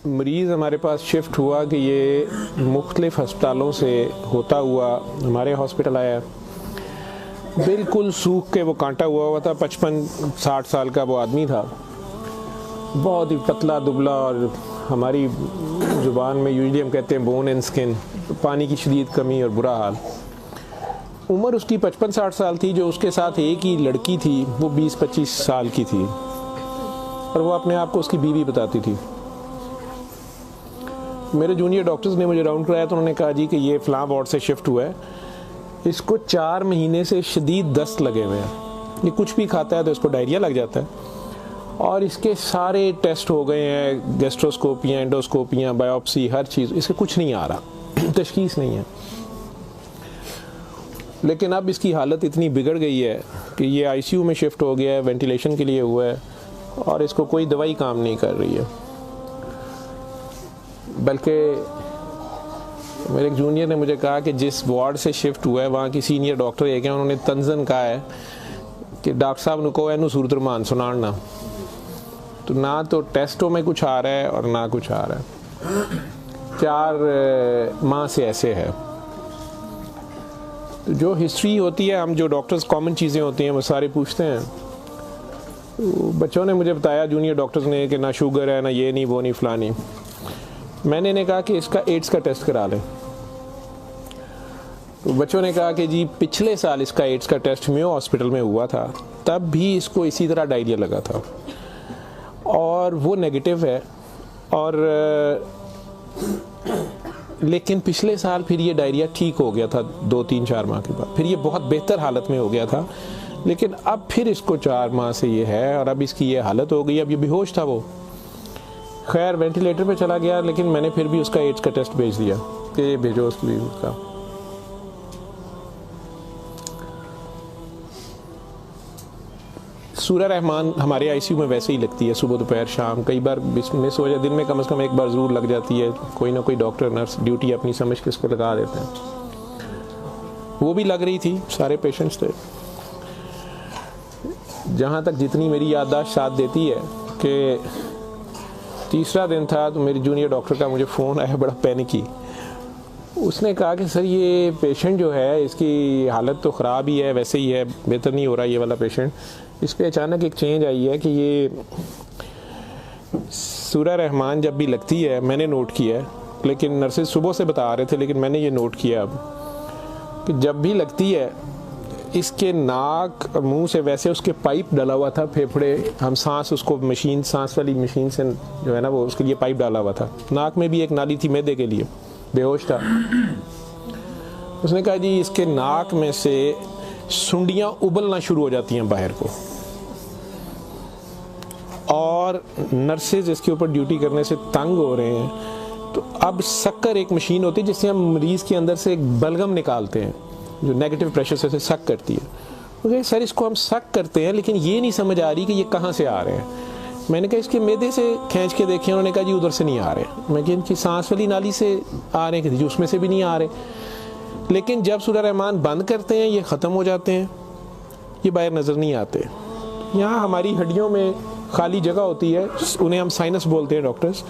मरीज़ हमारे पास शिफ्ट हुआ कि ये मुख्तलिफ़ हस्पतालों से होता हुआ हमारे हॉस्पिटल आया। बिल्कुल सूख के वो कांटा हुआ था। 55-60 साल का वो आदमी था, बहुत ही पतला दुबला, और हमारी ज़ुबान में यूजली हम कहते हैं बोन एंड स्किन, पानी की शदीद कमी और बुरा हाल। उम्र उसकी 55-60 साल थी। जो उसके साथ एक ही लड़की थी वो 20-25 साल की थी, और वो अपने आप को उसकी बीवी बताती थी। मेरे जूनियर डॉक्टर्स ने मुझे राउंड कराया तो उन्होंने कहा जी कि ये फ़लाँ वार्ड से शिफ्ट हुआ है, इसको 4 महीने से शदीद दस्त लगे हुए हैं, ये कुछ भी खाता है तो इसको डायरिया लग जाता है, और इसके सारे टेस्ट हो गए हैं, गैस्ट्रोस्कोपियाँ, एंडोस्कोपियाँ, बायोप्सी, हर चीज़, इसके कुछ नहीं आ रहा, तशखीस नहीं है। लेकिन अब इसकी हालत इतनी बिगड़ गई है कि ये आईसीयू में शिफ्ट हो गया है, वेंटिलेशन के लिए हुआ है, और इसको कोई दवाई काम नहीं कर रही है। बल्कि मेरे एक जूनियर ने मुझे कहा कि जिस वार्ड से शिफ्ट हुआ है वहाँ की सीनियर डॉक्टर एक हैं, उन्होंने तंजन कहा है कि डॉक्टर साहब ने कहो इनू सूरत रमान सुनाना। तो ना तो टेस्टों में कुछ आ रहा है और ना कुछ आ रहा है। 4 माह से ऐसे है। तो जो हिस्ट्री होती है, हम जो डॉक्टर्स कॉमन चीज़ें होती हैं वो सारे पूछते हैं। तो बच्चों ने मुझे बताया, जूनियर डॉक्टर्स ने, कि ना शुगर है, ना ये नहीं, वो नहीं, फलानी। मैंने इन्हें कहा कि इसका एड्स का टेस्ट करा लें। तो बच्चों ने कहा कि जी पिछले साल इसका एड्स का टेस्ट मेयो हॉस्पिटल में हुआ था, तब भी इसको इसी तरह डायरिया लगा था और वो नेगेटिव है, और लेकिन पिछले साल फिर ये डायरिया ठीक हो गया था 2-3-4 माह के बाद, फिर ये बहुत बेहतर हालत में हो गया था। लेकिन अब फिर इसको 4 माह से ये है, और अब इसकी ये हालत हो गई। अब ये बेहोश था वो, खैर वेंटिलेटर पे चला गया, लेकिन मैंने फिर भी उसका एड्स का टेस्ट भेज दिया कि ये भेजो उसका। सूरह रहमान हमारे आईसीयू में वैसे ही लगती है, सुबह दोपहर शाम, कई बार मिस हो जाए, दिन में कम से कम एक बार ज़रूर लग जाती है। कोई ना कोई डॉक्टर नर्स ड्यूटी अपनी समझ के इसको लगा देते हैं। वो भी लग रही थी, सारे पेशेंट्स थे। जहाँ तक जितनी मेरी याददाश्त साथ देती है कि तीसरा दिन था तो मेरी जूनियर डॉक्टर का मुझे फ़ोन आया, बड़ा पैनिकी। उसने कहा कि सर ये पेशेंट जो है इसकी हालत तो ख़राब ही है, वैसे ही है, बेहतर नहीं हो रहा ये वाला पेशेंट। इस पर अचानक एक चेंज आई है कि ये सूरह रहमान जब भी लगती है, मैंने नोट किया है, लेकिन नर्सेज सुबह से बता रहे थे, लेकिन मैंने ये नोट किया अब कि जब भी लगती है इसके नाक मुंह से वैसे उसके पाइप डाला हुआ था, फेफड़े, हम सांस उसको मशीन, सांस वाली मशीन से जो है ना वो उसके लिए पाइप डाला हुआ था। नाक में भी एक नाली थी मैदे के लिए, बेहोश था। उसने कहा जी इसके नाक में से सुंडियां उबलना शुरू हो जाती हैं बाहर को, और नर्सेज इसके ऊपर ड्यूटी करने से तंग हो रहे हैं। तो अब शक्कर एक मशीन होती है जिससे हम मरीज़ के अंदर से एक बलगम निकालते हैं जो नेगेटिव प्रेशर से सक करती है। ओके सर, इसको हम सक करते हैं, लेकिन ये नहीं समझ आ रही कि ये कहाँ से आ रहे हैं। मैंने कहा इसके मैदे से खींच के देखें, उन्होंने कहा जी उधर से नहीं आ रहे। मैं कहा इनकी सांस वाली नाली से आ रहे हैं, कि उसमें से भी नहीं आ रहे। लेकिन जब सूरह रहमान बंद करते हैं ये ख़त्म हो जाते हैं, ये बाहर नज़र नहीं आते। यहाँ हमारी हड्डियों में खाली जगह होती है, उन्हें हम साइनस बोलते हैं डॉक्टर्स।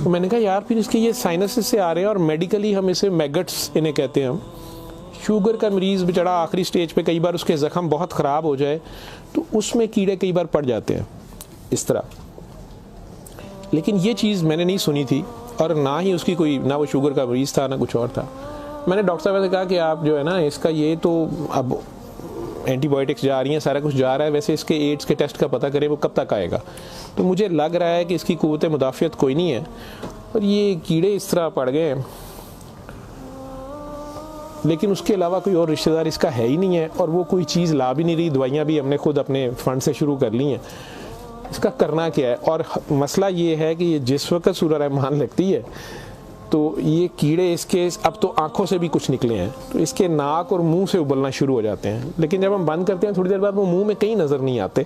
तो मैंने कहा यार फिर इसके ये साइनस से आ रहे हैं, और मेडिकली हम इसे मैगट्स इन्हें कहते हैं हम। शुगर का मरीज़ बेचारा आखिरी स्टेज पे, कई बार उसके ज़ख़म बहुत ख़राब हो जाए तो उसमें कीड़े कई बार पड़ जाते हैं इस तरह। लेकिन ये चीज़ मैंने नहीं सुनी थी, और ना ही उसकी कोई, ना वो शुगर का मरीज़ था ना कुछ और था। मैंने डॉक्टर साहब से कहा कि आप जो है ना इसका ये तो अब एंटीबायोटिक्स जा रही हैं, सारा कुछ जा रहा है, वैसे इसके एड्स के टेस्ट का पता करें वो कब तक आएगा। तो मुझे लग रहा है कि इसकी क़ुव्वत मुदाफ़ियत कोई नहीं है, और ये कीड़े इस तरह पड़ गए हैं, लेकिन उसके अलावा कोई और रिश्तेदार इसका है ही नहीं है, और वो कोई चीज़ ला भी नहीं रही। दवाइयाँ भी हमने खुद अपने फंड से शुरू कर ली हैं। इसका करना क्या है? और मसला ये है कि ये जिस वक्त सूरह रहमान लगती है तो ये कीड़े इसके अब तो आँखों से भी कुछ निकले हैं, तो इसके नाक और मुंह से उबलना शुरू हो जाते हैं। लेकिन जब हम बंद करते हैं थोड़ी देर बाद वो मुंह में कहीं नज़र नहीं आते।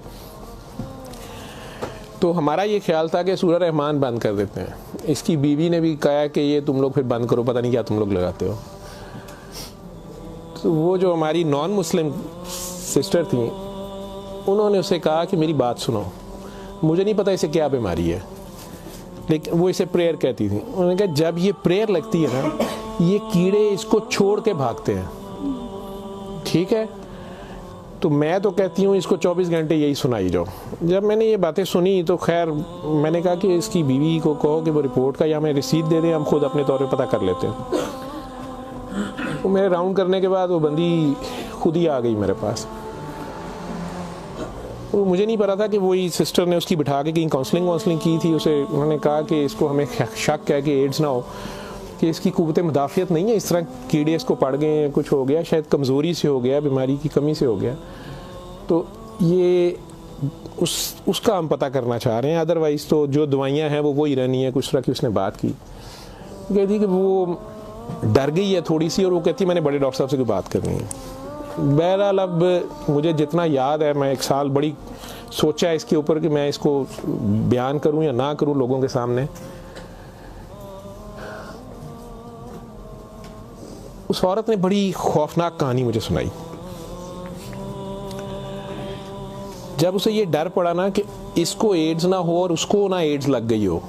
तो हमारा ये ख्याल था कि सूरह रहमान बंद कर देते हैं। इसकी बीवी ने भी कहा कि ये तुम लोग फिर बंद करो, पता नहीं क्या तुम लोग लगाते हो। तो वो जो हमारी नॉन मुस्लिम सिस्टर थी, उन्होंने उसे कहा कि मेरी बात सुनो, मुझे नहीं पता इसे क्या बीमारी है, लेकिन वो इसे प्रेयर कहती थी। उन्होंने कहा जब ये प्रेयर लगती है ना, ये कीड़े इसको छोड़ के भागते हैं, ठीक है। तो मैं तो कहती हूँ इसको 24 घंटे यही सुनाई जाओ। जब मैंने ये बातें सुनी तो खैर मैंने कहा कि इसकी बीवी को कहो कि वो रिपोर्ट का या हमें रसीद दे दें, हम खुद अपने तौर पे पता कर लेते हैं। तो मेरे राउंड करने के बाद वो बंदी खुद ही आ गई मेरे पास। तो मुझे नहीं पता था कि वही सिस्टर ने उसकी बिठा के कहीं काउंसलिंग की थी। उसे उन्होंने कहा कि इसको हमें शक है कि एड्स ना हो, कि इसकी कुव्वत मुदाफ़ियत नहीं है, इस तरह कीड़े इसको पड़ गए हैं, कुछ हो गया, शायद कमज़ोरी से हो गया, बीमारी की कमी से हो गया। तो ये उसका हम पता करना चाह रहे हैं। अदरवाइज़ तो जो दवाइयाँ हैं वो वही रहनी है। कुछ तरह की उसने बात की, कहती कि वो डर गई है थोड़ी सी, और वो कहती मैंने बड़े डॉक्टर साहब से कोई बात करनी है। बहरहाल अब मुझे जितना याद है, मैं 1 साल बड़ी सोचा है इसके ऊपर कि मैं इसको बयान करूं या ना करूं लोगों के सामने। उस औरत ने बड़ी खौफनाक कहानी मुझे सुनाई। जब उसे ये डर पड़ा ना कि इसको एड्स ना हो और उसको ना एड्स लग गई हो,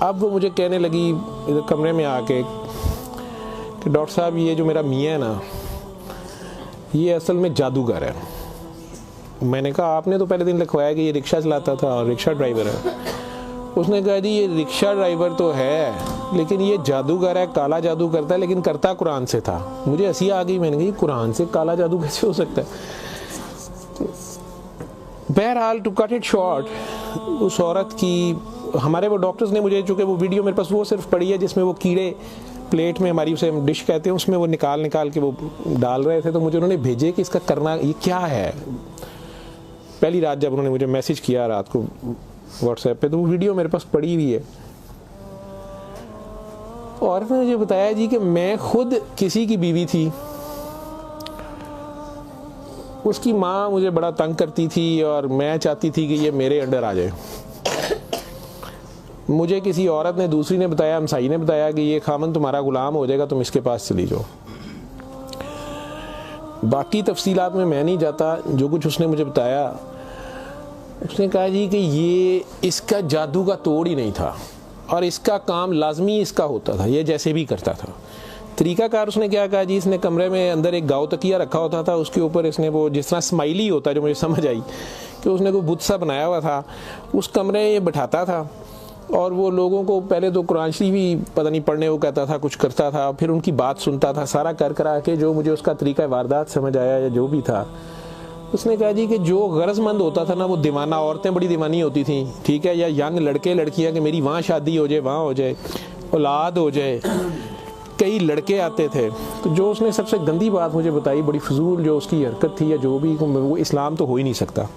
अब वो मुझे कहने लगी इधर कमरे में आके कि डॉक्टर साहब ये जो मेरा मियाँ है ना, ये असल में जादूगर है। मैंने कहा आपने तो पहले दिन लिखवाया कि ये रिक्शा चलाता था और रिक्शा ड्राइवर है। उसने कहा जी ये रिक्शा ड्राइवर तो है, लेकिन ये जादूगर है, काला जादू करता है, लेकिन करता कुरान से था। मुझे हंसी आ गई, मैंने कहा कुरान से काला जादू कैसे हो सकता है। बहरहाल टू कट इट शॉर्ट, उस औरत की हमारे वो डॉक्टर्स ने मुझे, चूँकि वो वीडियो मेरे पास वो सिर्फ पड़ी है जिसमें वो कीड़े प्लेट में, हमारी उसे हम डिश कहते हैं, उसमें वो निकाल के वो डाल रहे थे। तो मुझे उन्होंने भेजे कि इसका करना ये क्या है। पहली रात जब उन्होंने मुझे मैसेज किया रात को व्हाट्सएप पे, तो वो वीडियो मेरे पास पड़ी हुई है। और उसने मुझे बताया जी कि मैं खुद किसी की बीवी थी, उसकी माँ मुझे बड़ा तंग करती थी और मैं चाहती थी कि ये मेरे अंडर आ जाए। मुझे किसी औरत ने, दूसरी ने बताया, हमसाई ने बताया कि ये खामन तुम्हारा गुलाम हो जाएगा, तुम इसके पास चली जाओ। बाकी तफसीलात में मैं नहीं जाता। जो कुछ उसने मुझे बताया, उसने कहा जी कि ये इसका जादू का तोड़ ही नहीं था और इसका काम लाजमी इसका होता था, ये जैसे भी करता था। तरीकाकार उसने क्या कहा जी, इसने कमरे में अंदर एक गाव तकिया रखा होता था, उसके ऊपर इसने वो जिस तरह स्माइली होता है, जो मुझे समझ आई कि उसने कोई बुत सा बनाया हुआ था, उस कमरे में ये बिठाता था और वो लोगों को पहले तो कुरान शरीफ भी पता नहीं पढ़ने वो कहता था, कुछ करता था, फिर उनकी बात सुनता था, सारा कर करा के जो मुझे उसका तरीका वारदात समझ आया या जो भी था। उसने कहा जी कि जो गरजमंद होता था ना, वो दीवाना, औरतें बड़ी दीवानी होती थी, ठीक है, या यंग लड़के लड़कियां कि मेरी वहाँ शादी हो जाए, वहाँ हो जाए, औलाद हो जाए, कई लड़के आते थे। तो जो उसने सबसे गंदी बात मुझे बताई, बड़ी फजूल जो उसकी हरकत थी या जो भी, वो इस्लाम तो हो ही नहीं सकता।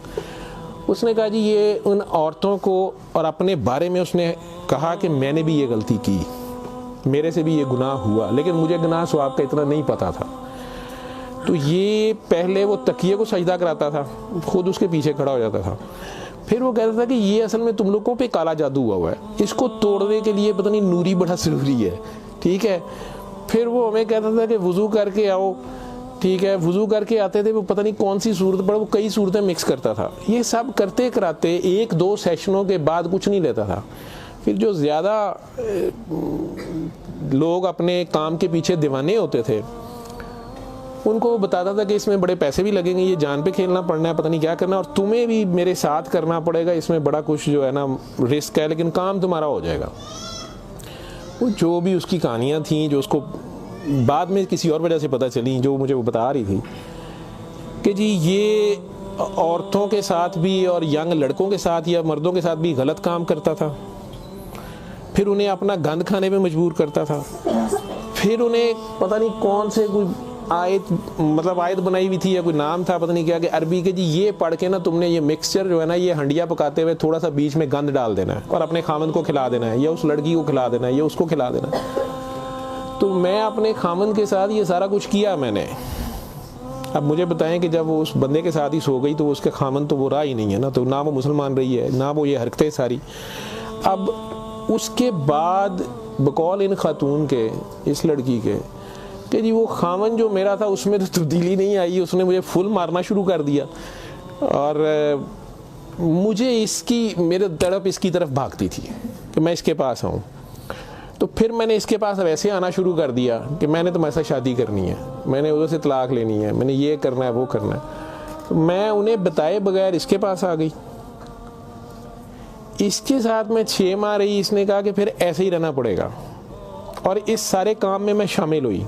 उसने कहा जी ये उन औरतों को, और अपने बारे में उसने कहा कि मैंने भी ये गलती की, मेरे से भी ये गुनाह हुआ, लेकिन मुझे गुनाह सवाब का इतना नहीं पता था। तो ये पहले वो तकिए को सजदा कराता था, खुद उसके पीछे खड़ा हो जाता था। फिर वो कहता था कि ये असल में तुम लोगों पे काला जादू हुआ है, इसको तोड़ने के लिए पता नहीं नूरी बड़ा ज़रूरी है, ठीक है। फिर वो हमें कहता था कि वज़ू करके आओ, ठीक है, वज़ू करके आते थे, वो पता नहीं कौन सी सूरत पर वो कई सूरतें मिक्स करता था। ये सब करते कराते 1-2 सेशनों के बाद कुछ नहीं लेता था। फिर जो ज़्यादा लोग अपने काम के पीछे दीवाने होते थे, उनको वो बताता था कि इसमें बड़े पैसे भी लगेंगे, ये जान पे खेलना पड़ना है, पता नहीं क्या करना, और तुम्हें भी मेरे साथ करना पड़ेगा, इसमें बड़ा कुछ जो है ना रिस्क है, लेकिन काम तुम्हारा हो जाएगा। वो जो भी उसकी कहानियाँ थीं, जो उसको बाद में किसी और वजह से पता चली, जो मुझे वो बता रही थी कि जी ये औरतों के साथ भी और यंग लड़कों के साथ या मर्दों के साथ भी गलत काम करता था। फिर उन्हें अपना गंद खाने पे मजबूर करता था। फिर उन्हें पता नहीं कौन से कोई आयत, मतलब आयत बनाई हुई थी या कोई नाम था, पता नहीं क्या, कि अरबी के जी ये पढ़ के ना तुमने ये मिक्सचर जो है ना, ये हंडिया पकाते हुए थोड़ा सा बीच में गंद डाल देना है और अपने खामन को खिला देना है, या उस लड़की को खिला देना है, या उसको खिला देना है। तो मैं अपने खामन के साथ ये सारा कुछ किया मैंने। अब मुझे बताएं कि जब वो उस बंदे के साथ ही सो गई तो उसके खामन तो वो रहा ही नहीं है ना, तो ना वो मुसलमान रही है, ना वो ये हरकतें सारी। अब उसके बाद बकौल इन खातून के, इस लड़की के, कि जी वो खामन जो मेरा था उसमें तो तब्दीली नहीं आई, उसने मुझे फुल मारना शुरू कर दिया। और मुझे इसकी, मेरे तड़प इसकी तरफ भागती थी कि मैं इसके पास आऊँ। तो फिर मैंने इसके पास वैसे आना शुरू कर दिया कि मैंने तुम्हारे साथ शादी करनी है, मैंने उधर से तलाक लेनी है, मैंने ये करना है वो करना है। तो मैं उन्हें बताए बगैर इसके पास आ गई। इसके साथ मैं 6 माह रही। इसने कहा कि फिर ऐसे ही रहना पड़ेगा, और इस सारे काम में मैं शामिल हुई।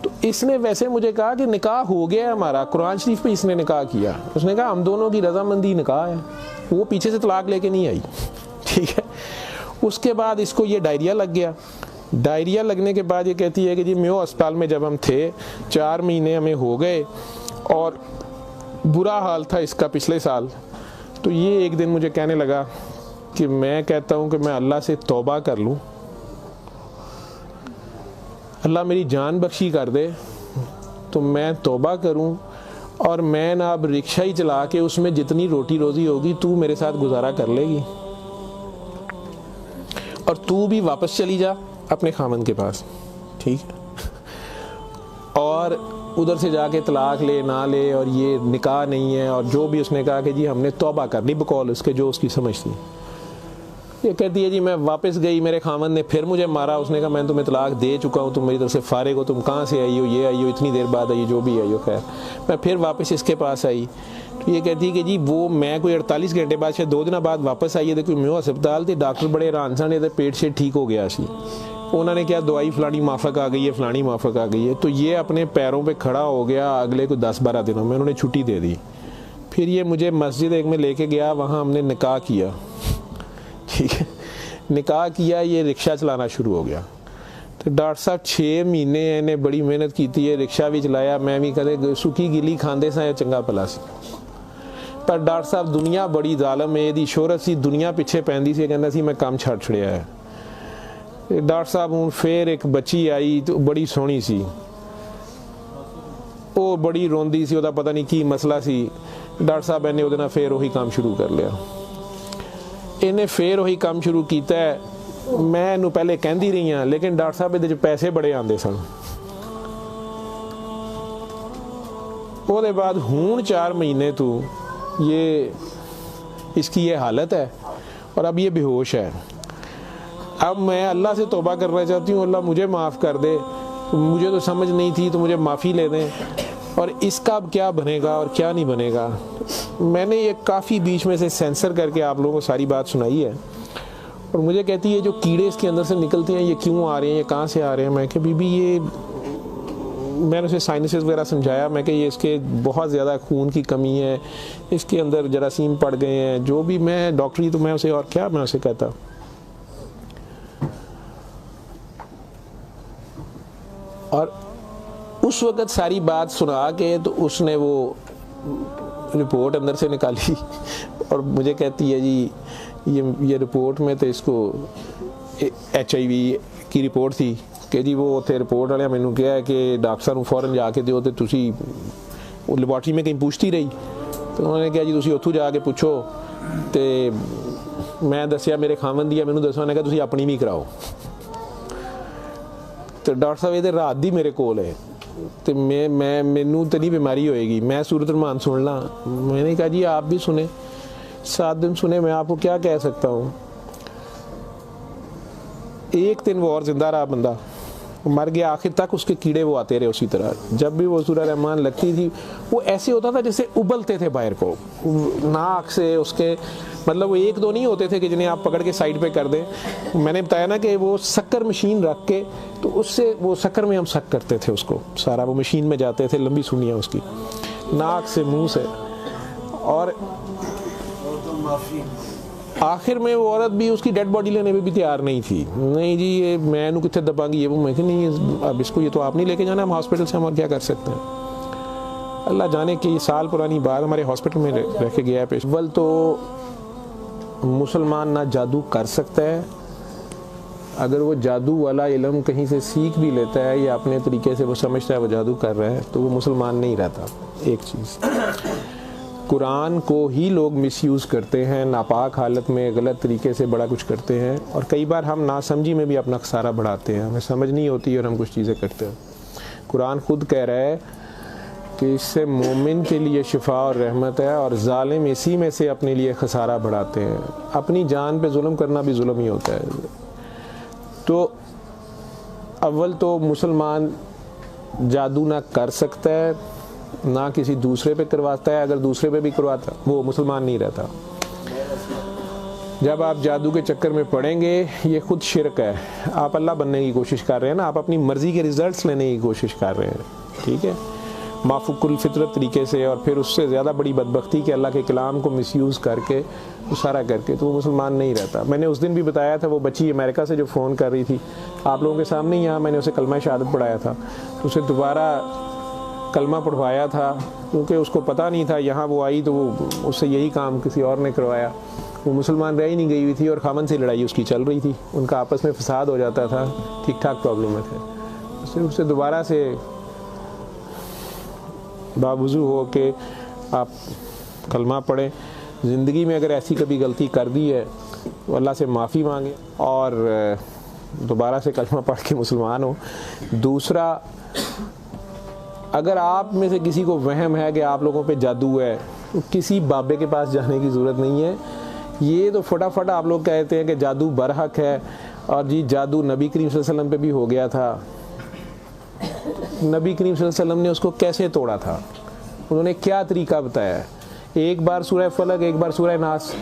तो इसने वैसे मुझे कहा कि निकाह हो गया हमारा, कुरान शरीफ पे इसने निकाह किया। उसने कहा हम दोनों की रजामंदी निकाह है, वो पीछे से तलाक लेके नहीं आई। ठीक है। उसके बाद इसको ये डायरिया लग गया। डायरिया लगने के बाद ये कहती है कि जी मेयो अस्पताल में जब हम थे 4 महीने हमें हो गए और बुरा हाल था इसका पिछले साल। तो ये एक दिन मुझे कहने लगा कि मैं कहता हूँ कि मैं अल्लाह से तौबा कर लूँ, अल्लाह मेरी जान बख्शी कर दे, तो मैं तौबा करूं और मैं ना अब रिक्शा ही चला के उसमें जितनी रोटी रोजी होगी तू मेरे साथ गुजारा कर लेगी, और तू भी वापस चली जा अपने खामन के पास। ठीक है। और उधर से जाके तलाक ले ना ले, और ये निकाह नहीं है, और जो भी उसने कहा कि जी हमने तौबा कर ली बकौल उसके जो उसकी समझ थी। ये कहती है जी मैं वापस गई, मेरे खामन ने फिर मुझे मारा। उसने कहा मैं तुम्हें तलाक दे चुका हूँ, तुम मेरी तरफ से फारिग हो, तुम कहाँ से आई हो, ये आई हो, इतनी देर बाद आई, जो भी आई हो। खैर मैं फिर वापस इसके पास आई। तो ये कहती है कि जी वो मैं कोई 48 घंटे बाद, शायद 2 दिन बाद वापस आई है। देखो मैं अस्पताल थे, डॉक्टर बड़े हैरान सन, पेट से ठीक हो गया सी। उन्होंने क्या दवाई फलानी माफक आ गई है, फलानी माफक आ गई है। तो ये अपने पैरों पे खड़ा हो गया। अगले कोई 10-12 दिनों में उन्होंने छुट्टी दे दी। फिर ये मुझे मस्जिद एक में लेके गया, वहाँ हमने निकाह किया। ठीक है। निकाह किया, ये रिक्शा चलाना शुरू हो गया। तो डॉक्टर साहब 6 महीने इन्हें बड़ी मेहनत की थी, रिक्शा भी चलाया, मैं भी कदे सुखी गिली खांदे सा चंगा भला सी। पर डॉक्टर साहब दुनिया बड़ी जालम है, यदी शोहरत सी दुनिया पिछे पैंदी सी, कहना सी मैं काम छड़ छड़िया है। डॉक्टर साहब हूँ फिर एक बच्ची आई तो बड़ी सोहनी सी, वो बड़ी रोंदी सी, ਉਹਦਾ पता नहीं की मसला सी। डॉक्टर साहब ने ਉਹਦੇ ਨਾਲ फिर वही काम शुरू कर लिया। इन्हें फिर वही काम शुरू किया है। मैं इनू पहले कहती रही हाँ, लेकिन डॉक्टर साहब ये पैसे बड़े आते सन। उसके बाद हूँ 4 महीने तो ये इसकी ये हालत है, और अब ये बेहोश है। अब मैं अल्लाह से तौबा करना चाहती हूँ, अल्लाह मुझे माफ़ कर दे, मुझे तो समझ नहीं थी, तो मुझे माफ़ी ले दें, और इसका अब क्या बनेगा और क्या नहीं बनेगा। मैंने ये काफ़ी बीच में से सेंसर करके आप लोगों को सारी बात सुनाई है। और मुझे कहती है जो कीड़े इसके अंदर से निकलते हैं ये क्यों आ रहे हैं, ये कहाँ से आ रहे हैं। मैं कि बीबी ये, मैंने उसे साइनसेस वगैरह समझाया। मैं कि ये इसके बहुत ज़्यादा खून की कमी है, इसके अंदर जरासीम पड़ गए हैं, जो भी। मैं डॉक्टरी तो मैं उसे और क्या मैं उसे कहता। और उस वक़्त सारी बात सुना के तो उसने वो रिपोर्ट अंदर से निकाली और मुझे कहती है जी ये रिपोर्ट में तो इसको HIV की रिपोर्ट थी कि जी वो उत्थे रिपोर्ट वाले मैनू कहा है कि डॉक्टर साहब फौरन जाके दिओ ते तुसी लैबोरेटरी में कहीं पूछती रही। तो उन्होंने कहा जी तुसी उत्थों जाके पूछो। तो मैं दसिया मेरे खामन दी मैनू दसो, उन्होंने कहा तुसी अपनी भी कराओ। तो डॉक्टर साहब ये रात दी मेरे कोल है, तो मैं मैनू तो नहीं बीमारी होएगी, मैं सूरत रहमान सुन ला। मैंने कहा जी आप भी सुने, 7 दिन सुने, मैं आपको क्या कह सकता हूँ। 1 दिन वो और जिंदा रहा, बंदा मर गया। आखिर तक उसके कीड़े वो आते रहे उसी तरह। जब भी वो सूरह रहमान लगती थी वो ऐसे होता था जैसे उबलते थे बाहर को, नाक से उसके, मतलब वो 1-2 नहीं होते थे कि जिन्हें आप पकड़ के साइड पे कर दें। मैंने बताया ना कि वो शक्कर मशीन रख के, तो उससे वो शक्कर में हम शक करते थे उसको सारा, वो मशीन में जाते थे, लंबी सुनियाँ उसकी नाक से मुंह से। और आखिर में वो औरत भी उसकी डेड बॉडी लेने में भी तैयार नहीं थी। नहीं जी ये मैं इनू कितने दबांगी, ये वो। मैं कि नहीं अब इसको ये तो आप नहीं लेके जाना, हम हॉस्पिटल से हम और क्या कर सकते हैं। अल्लाह जाने कि ये साल पुरानी बात हमारे हॉस्पिटल में रह के गया है पेश। अव्वल तो मुसलमान ना जादू कर सकता है, अगर वो जादू वाला इल्म कहीं से सीख भी लेता है या अपने तरीके से वो समझता है वो जादू कर रहा है, तो वो मुसलमान नहीं रहता। एक चीज़, कुरान को ही लोग मिसयूज़ करते हैं, नापाक हालत में गलत तरीके से बड़ा कुछ करते हैं, और कई बार हम नासमझी में भी अपना खसारा बढ़ाते हैं, हमें समझ नहीं होती और हम कुछ चीज़ें करते हैं। कुरान खुद कह रहा है कि इससे मोमिन के लिए शिफा और रहमत है, और जालिम इसी में से अपने लिए खसारा बढ़ाते हैं। अपनी जान पे जुल्म करना भी जुल्म ही होता है। तो अव्वल तो मुसलमान जादू ना कर सकता है, ना किसी दूसरे पे करवाता है। अगर दूसरे पे भी करवाता वो मुसलमान नहीं रहता। जब आप जादू के चक्कर में पड़ेंगे, ये खुद शिरक है। आप अल्लाह बनने की कोशिश कर रहे हैं ना, आप अपनी मर्ज़ी के रिज़ल्ट्स लेने की कोशिश कर रहे हैं, ठीक है, माफुकुल फितरत तरीके से, और फिर उससे ज़्यादा बड़ी बदबख्ती कि अल्लाह के कलाम को मिसयूज़ करके, वो सारा करके, तो वो मुसलमान नहीं रहता। मैंने उस दिन भी बताया था, वो बच्ची अमेरिका से जो फ़ोन कर रही थी, आप लोगों के सामने यहाँ मैंने उसे कलमा शहादत पढ़ाया था, तो उसे दोबारा कलमा पढ़वाया था, क्योंकि उसको पता नहीं था। यहाँ वो आई तो वो उससे यही काम किसी और ने करवाया। वो मुसलमान रह ही नहीं गई हुई थी, और खामन से लड़ाई उसकी चल रही थी, उनका आपस में फसाद हो जाता था, ठीक ठाक प्रॉब्लम में थे। फिर उससे दोबारा से बावजू हो के आप कलमा पढ़ें। ज़िंदगी में अगर ऐसी कभी गलती कर दी है तो अल्लाह से माफ़ी मांगे और दोबारा से कलमा पढ़ के मुसलमान हो। दूसरा, अगर आप में से किसी को वहम है कि आप लोगों पे जादू है, तो किसी बाबे के पास जाने की ज़रूरत नहीं है। ये तो फटाफट आप लोग कहते हैं कि जादू बरहक है, और जी जादू नबी करीम सल्लल्लाहु अलैहि वसल्लम पे भी हो गया था। नबी करीम सल्लल्लाहु अलैहि वसल्लम ने उसको कैसे तोड़ा था, उन्होंने क्या तरीका बताया? एक बार सूरह फलक, एक बार सूरह नास,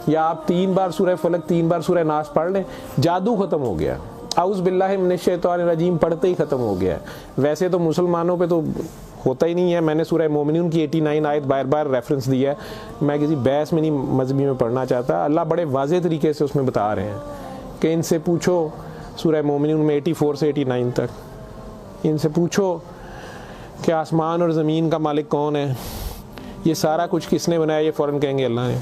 या आप 3 बार सूरह फलक 3 बार सूरह नास पढ़ लें, जादू ख़त्म हो गया। औज़ु बिल्लाहि मिनश शैतानिर रजीम पढ़ते ही ख़त्म हो गया। वैसे तो मुसलमानों पे तो होता ही नहीं है। मैंने सूरह मोमिनून की 89 आयत बार बार रेफरेंस दिया है, मैं किसी बहस में नहीं मजहबी में पढ़ना चाहता। अल्लाह बड़े वाज़ेह तरीके से उसमें बता रहे हैं कि इनसे पूछो, सूरह मोमिनून में 84 से 89 तक, इनसे पूछो कि आसमान और ज़मीन का मालिक कौन है, ये सारा कुछ किसने बनाया? ये फ़ौरन कहेंगे अल्लाह ने।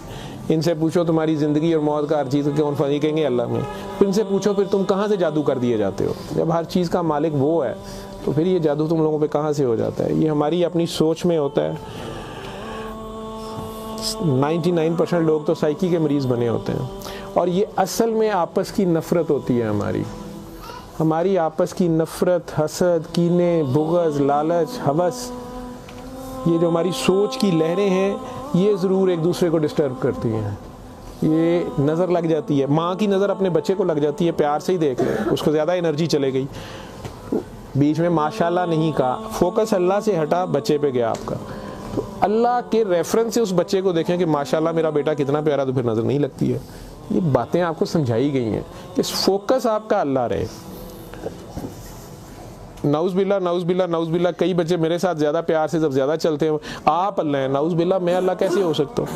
इनसे पूछो तुम्हारी ज़िंदगी और मौत का हर चीज़ कौन फनी, कहेंगे अल्लाह ने। फिर इनसे पूछो फिर तुम कहाँ से जादू कर दिए जाते हो? जब हर चीज़ का मालिक वो है, तो फिर ये जादू तुम लोगों पे कहाँ से हो जाता है? ये हमारी अपनी सोच में होता है। 99% लोग तो साइकी के मरीज़ बने होते हैं, और ये असल में आपस की नफ़रत होती है। हमारी आपस की नफ़रत, हसद, कीने, बुग़्ज़, लालच, हवस, ये जो हमारी सोच की लहरें हैं, ये ज़रूर एक दूसरे को डिस्टर्ब करती हैं। ये नज़र लग जाती है, माँ की नज़र अपने बच्चे को लग जाती है, प्यार से ही देख ले, उसको ज़्यादा एनर्जी चले गई, बीच में माशाल्लाह नहीं कहा, फोकस अल्लाह से हटा, बच्चे पे गया आपका। तो अल्लाह के रेफरेंस से उस बच्चे को देखें कि माशाल्लाह मेरा बेटा कितना प्यारा, तो फिर नज़र नहीं लगती है। ये बातें आपको समझाई गई हैं कि फोकस आपका अल्लाह रहे। नाउज़ बिल्ला, नाउज़ बिल्ला, नाउज़ बिल्ला, कई बच्चे मेरे साथ ज़्यादा प्यार से जब ज़्यादा चलते हैं, आप अल्लाह हैं, नाउज़ बिल्ला मैं अल्लाह कैसे हो सकता हूँ?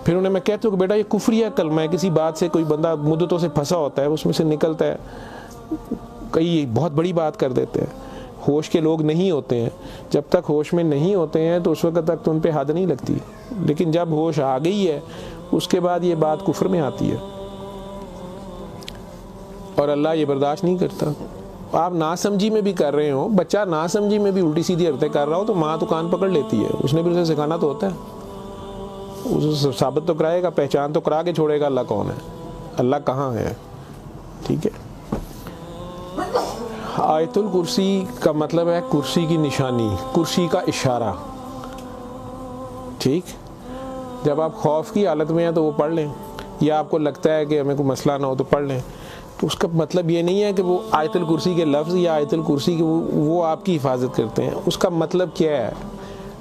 फिर उन्हें मैं कहता हूँ कि बेटा ये कुफ्रिया कलमा है। किसी बात से कोई बंदा मुद्दतों से फंसा होता है, उसमें से निकलता है, कई बहुत बड़ी बात कर देते हैं। होश के लोग नहीं होते हैं, जब तक होश में नहीं होते हैं तो उस वक्त तक तो उन पे हद नहीं लगती, लेकिन जब होश आ गई है उसके बाद ये बात कुफ्र में आती है, और अल्लाह ये बर्दाश्त नहीं करता। आप नासमझी में भी कर रहे हो, बच्चा नासमझी में भी उल्टी सीधी हरकतें कर रहा हो, तो माँ तो कान पकड़ लेती है, उसने भी उसे सिखाना तो होता है, उसे साबित तो कराएगा, पहचान तो करा के छोड़ेगा अल्लाह कौन है, अल्लाह कहाँ है। ठीक है, आयतुल कुर्सी का मतलब है कुर्सी की निशानी, कुर्सी का इशारा। ठीक, जब आप खौफ की हालत में हैं तो वो पढ़ लें, या आपको लगता है कि हमें कोई मसला ना हो तो पढ़ लें, तो उसका मतलब ये नहीं है कि वो आयतुल कुर्सी के लफ्ज़ या आयतुल कुर्सी के वो आपकी हिफाजत करते हैं। उसका मतलब क्या है?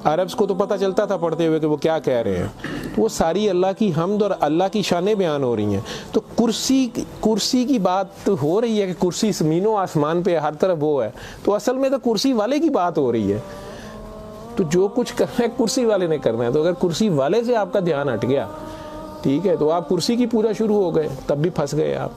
अरब्स को तो पता चलता था पढ़ते हुए कि वो क्या कह रहे हैं, तो वो सारी अल्लाह की हम्द और अल्लाह की शानें बयान हो रही हैं। तो कुर्सी की बात तो हो रही है कि कुर्सी ज़मीनों आसमान पे हर तरफ वो है, तो असल में तो कुर्सी वाले की बात हो रही है। तो जो कुछ करना है कुर्सी वाले ने करना है। तो अगर कुर्सी वाले से आपका ध्यान हट गया, ठीक है, तो आप कुर्सी की पूजा शुरू हो गए, तब भी फंस गए आप।